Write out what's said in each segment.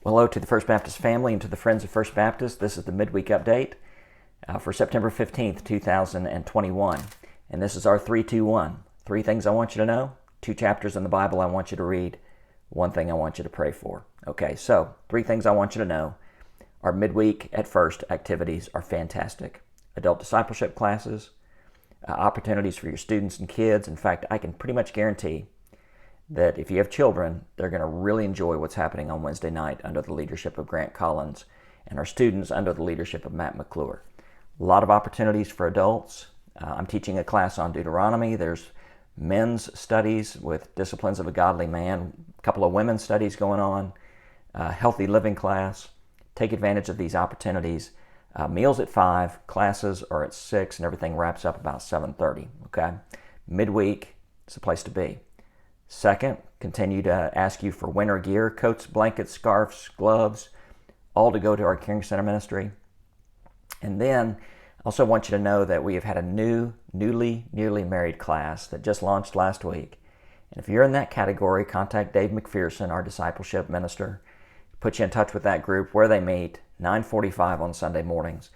Well, hello to the First Baptist family and to the Friends of First Baptist. This is the Midweek update for September 15th, 2021. And this is our 3-2-1. 3 things I want you to know, 2 chapters in the Bible I want you to read, 1 thing I want you to pray for. Okay, so 3 things I want you to know. Our Midweek at First activities are fantastic. Adult discipleship classes, opportunities for your students and kids. In fact, I can pretty much guarantee that if you have children, they're going to really enjoy what's happening on Wednesday night under the leadership of Grant Collins and our students under the leadership of Matt McClure. A lot of opportunities for adults. I'm teaching a class on Deuteronomy. There's men's studies with Disciplines of a Godly Man, a couple of women's studies going on, healthy living class. Take advantage of these opportunities. Meals at 5, classes are at 6, and everything wraps up about 7:30. Okay, midweek is the place to be. Second, continue to ask you for winter gear, coats, blankets, scarves, gloves, all to go to our Caring Center ministry. And then I also want you to know that we have had a newly married class that just launched last week. And if you're in that category, contact Dave McPherson, our discipleship minister. Put you in touch with that group where they meet, 9:45 on Sunday mornings.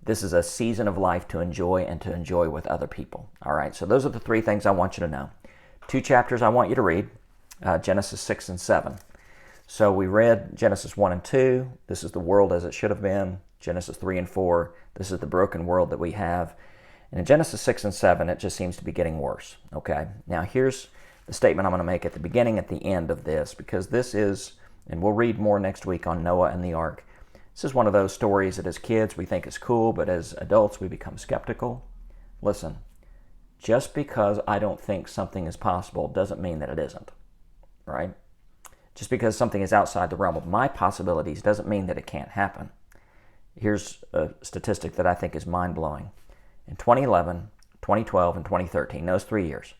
This is a season of life to enjoy and to enjoy with other people. All right, so those are the 3 things I want you to know. 2 chapters I want you to read, Genesis 6 and 7. So we read Genesis 1 and 2. This is the world as it should have been. Genesis 3 and 4. This is the broken world that we have. And in Genesis 6 and 7, it just seems to be getting worse. Okay, now here's the statement I'm going to make at the beginning, at the end of this, because this is, and we'll read more next week on Noah and the ark. This is one of those stories that as kids we think is cool, but as adults we become skeptical. Listen. Just because I don't think something is possible doesn't mean that it isn't, right? Just because something is outside the realm of my possibilities doesn't mean that it can't happen. Here's a statistic that I think is mind-blowing. In 2011, 2012, and 2013, those 3 years,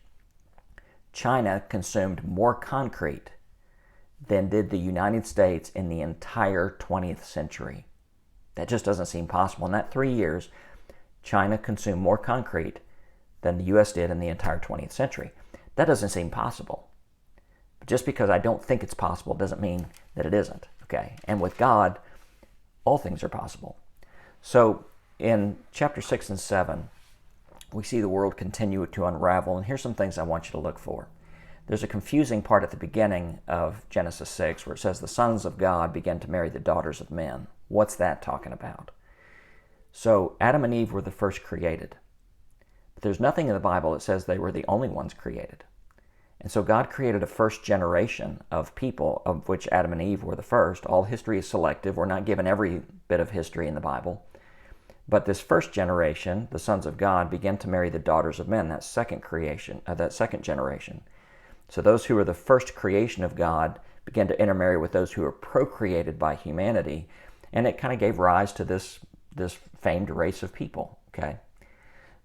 China consumed more concrete than did the United States in the entire 20th century. That just doesn't seem possible. In that 3 years, China consumed more concrete than the U.S. did in the entire 20th century. That doesn't seem possible. But just because I don't think it's possible doesn't mean that it isn't, okay? And with God, all things are possible. So in chapter 6 and 7, we see the world continue to unravel, and here's some things I want you to look for. There's a confusing part at the beginning of Genesis 6 where it says the sons of God began to marry the daughters of men. What's that talking about? So Adam and Eve were the first created. There's nothing in the Bible that says they were the only ones created. And so God created a first generation of people, of which Adam and Eve were the first. All history is selective. We're not given every bit of history in the Bible. But this first generation, the sons of God, began to marry the daughters of men, that second generation. So those who were the first creation of God began to intermarry with those who were procreated by humanity. And it kind of gave rise to this famed race of people, okay?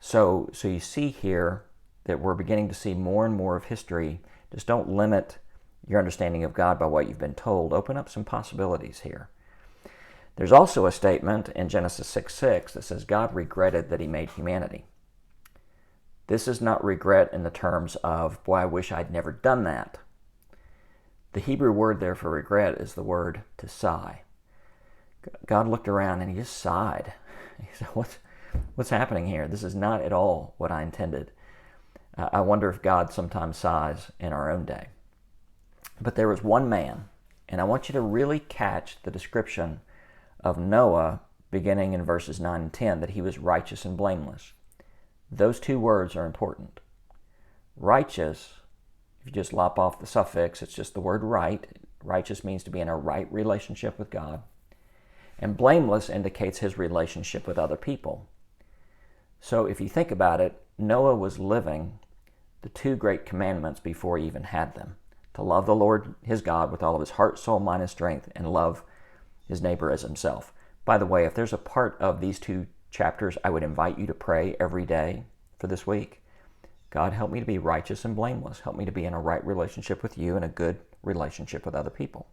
So you see here that we're beginning to see more and more of history. Just don't limit your understanding of God by what you've been told. Open up some possibilities here. There's also a statement in Genesis 6:6 that says God regretted that he made humanity. This is not regret in the terms of, boy, I wish I'd never done that. The Hebrew word there for regret is the word to sigh. God looked around and he just sighed. He said, What's happening here? This is not at all what I intended. I wonder if God sometimes sighs in our own day. But there was one man, and I want you to really catch the description of Noah beginning in verses 9 and 10, that he was righteous and blameless. Those 2 words are important. Righteous, if you just lop off the suffix, it's just the word right. Righteous means to be in a right relationship with God. And blameless indicates his relationship with other people. So if you think about it, Noah was living the 2 great commandments before he even had them. To love the Lord his God with all of his heart, soul, mind, and strength, and love his neighbor as himself. By the way, if there's a part of these 2 chapters, I would invite you to pray every day for this week. God, help me to be righteous and blameless. Help me to be in a right relationship with you and a good relationship with other people.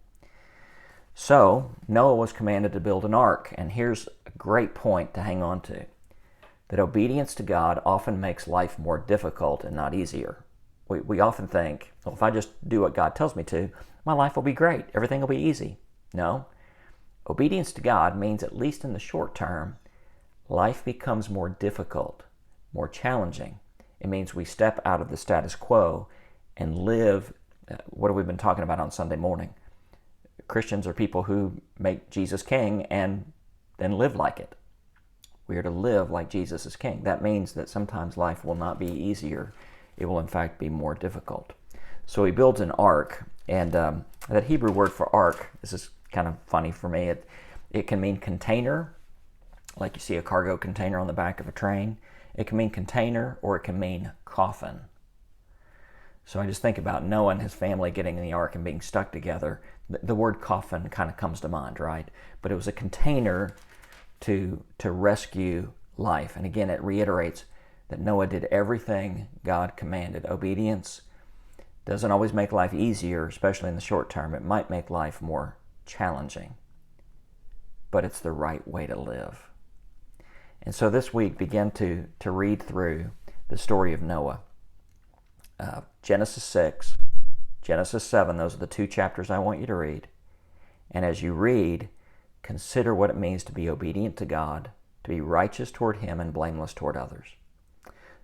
So Noah was commanded to build an ark, and here's a great point to hang on to. That obedience to God often makes life more difficult and not easier. We often think, well, if I just do what God tells me to, my life will be great. Everything will be easy. No. Obedience to God means, at least in the short term, life becomes more difficult, more challenging. It means we step out of the status quo and live what have we been talking about on Sunday morning? Christians are people who make Jesus king and then live like it. We are to live like Jesus is king. That means that sometimes life will not be easier. It will, in fact, be more difficult. So he builds an ark, and that Hebrew word for ark, this is kind of funny for me. It can mean container, like you see a cargo container on the back of a train. It can mean container, or it can mean coffin. So I just think about Noah and his family getting in the ark and being stuck together. The word coffin kind of comes to mind, right? But it was a container to rescue life. And again, it reiterates that Noah did everything God commanded. Obedience doesn't always make life easier, especially in the short term. It might make life more challenging, but it's the right way to live. And so this week, begin to read through the story of Noah. Genesis 6, Genesis 7, those are the two chapters I want you to read. And as you read, consider what it means to be obedient to God, to be righteous toward Him and blameless toward others.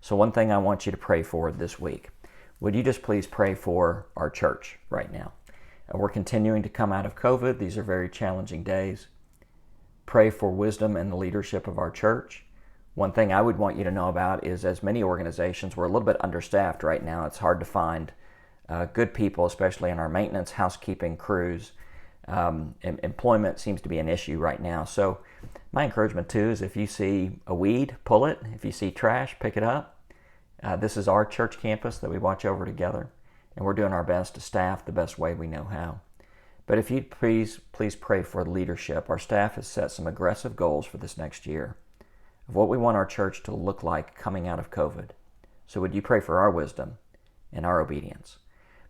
So one thing I want you to pray for this week. Would you just please pray for our church right now? We're continuing to come out of COVID. These are very challenging days. Pray for wisdom in the leadership of our church. One thing I would want you to know about is, as many organizations, we're a little bit understaffed right now. It's hard to find good people, especially in our maintenance, housekeeping crews. Employment seems to be an issue right now. So my encouragement too is, if you see a weed, pull it. If you see trash, pick it up. This is our church campus that we watch over together, and we're doing our best to staff the best way we know how. But if you'd please pray for leadership. Our staff has set some aggressive goals for this next year of what we want our church to look like coming out of COVID. So would you pray for our wisdom and our obedience?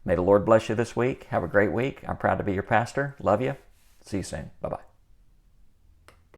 May the Lord bless you this week. Have a great week. I'm proud to be your pastor. Love you. See you soon. Bye-bye.